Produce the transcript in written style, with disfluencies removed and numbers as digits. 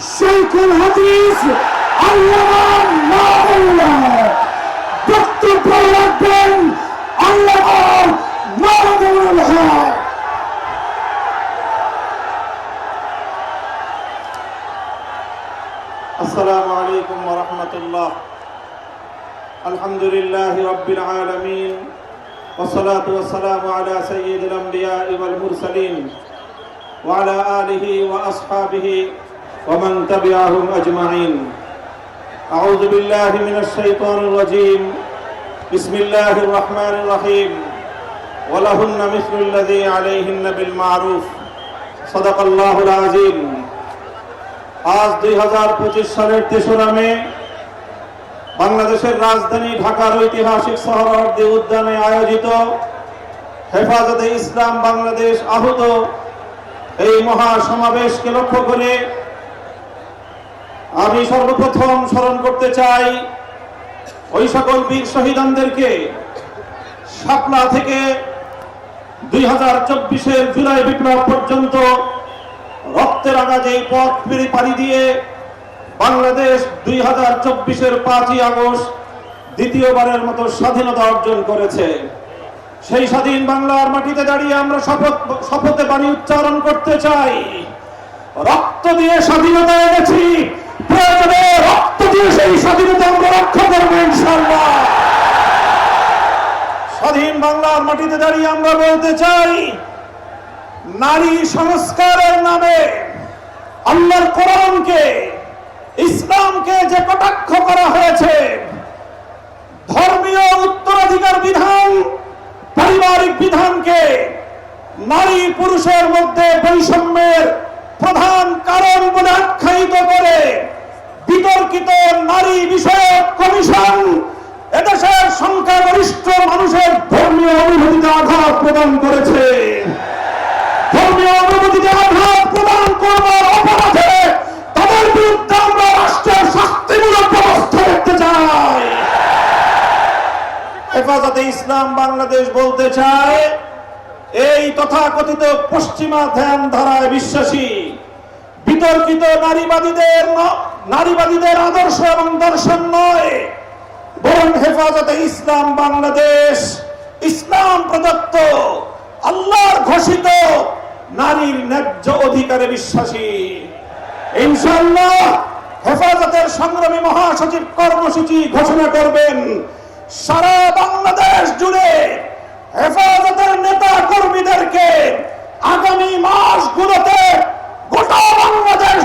শেখুল হাদিস আল্লামা মাওলানা বক্তব্য রাখবেন আল্লামা মাওলানা হক। আসসালামু আলাইকুম ওয়া রাহমাতুল্লাহ। আলহামদুলিল্লাহি রাব্বিল আলামিন ওয়া সালাতু ওয়া সালামু আলা সাইয়্যিদিল আমবিয়া'i ওয়াল মুরসালিন ওয়া আলা আলিহি ওয়া আসহাবিহি ওয়া মান তাবি'আহুম আজমাইন। আউযু বিল্লাহি মিনাশ শাইতানির রাজীম। বিসমিল্লাহির রাহমানির রহিম। ওয়া লাহুন্না মিসলুল্লাযী আলাইহিন্না বিল মা'রুফ। সাদাকাল্লাহুল আযীম। আজ 2025 সালের 3রা মে বাংলাদেশের রাজধানী ঢাকার ঐতিহাসিক সোহরাওয়ার্দী উদ্যানে আয়োজিত হেফাজতে ইসলাম বাংলাদেশ আহত এই মহা সমাবেশকে লক্ষ্য করে আমি সর্বপ্রথম স্মরণ করতে চাই ওই সকল বীর শহীদদেরকে। শাপলা থেকে 2024-এর জুলাই বিপ্লব পর্যন্ত রক্তের রাঙা যেই পথ পাড়ি দিয়ে বাংলাদেশ 2024-এর 5ই আগস্ট দ্বিতীয়বারের মতো স্বাধীনতা অর্জন করেছে। সেই স্বাধীন বাংলার মাটিতে দাঁড়িয়ে আমরা শপথে বাণী উচ্চারণ করতে চাই, রক্ত দিয়ে স্বাধীনতা এনেছি, প্রয়োজনে রক্ত দিয়ে সেই স্বাধীনতা আমরা রক্ষা করবো ইনশাআল্লাহ। স্বাধীন বাংলার মাটিতে দাঁড়িয়ে আমরা বলতে চাই, নারী সংস্কারের নামে আল্লাহর কোরআনকে, ইসলামকে যে কটাক্ষ করা হয়েছে, ধর্মীয় উত্তরাধিকার বিধান, পারিবারিক বিধানকে নারী পুরুষের মধ্যে বৈষম্যের প্রধান কারণ বলে আখ্যায়িত করে বিতর্কিত নারী বিষয়ক কমিশন এদেশের সংখ্যাগরিষ্ঠ মানুষের ধর্মীয় অনুভূতিতে আঘাত প্রদান করেছে। ধর্মীয় অনুভূতিতে আঘাত প্রদান করবার অপরাধে তাদের বিরুদ্ধে আমরা রাষ্ট্রের শাস্তিমূলক ব্যবস্থা দেখতে চাই। হেফাজতে ইসলাম বাংলাদেশ বলতে চায়, এই তথাকথিত পশ্চিমা ধ্যান ধারায় বিশ্বাসী বিতর্কিত নারীবাদীদের আদর্শ এবং দর্শন নয়, বরং হেফাজতে ইসলাম বাংলাদেশ ইসলাম প্রদত্ত আল্লাহর ঘোষিত নারীর ন্যায্য অধিকারে বিশ্বাসী। ইনশাআল্লাহ হেফাজতের সংগ্রামী মহাসচিব কর্মসূচি ঘোষণা করবেন। সারা বাংলাদেশ জুড়ে হেফাজতের নেতা কর্মীদেরকে আগামী মাসগুলোতে গোটা বাংলাদেশ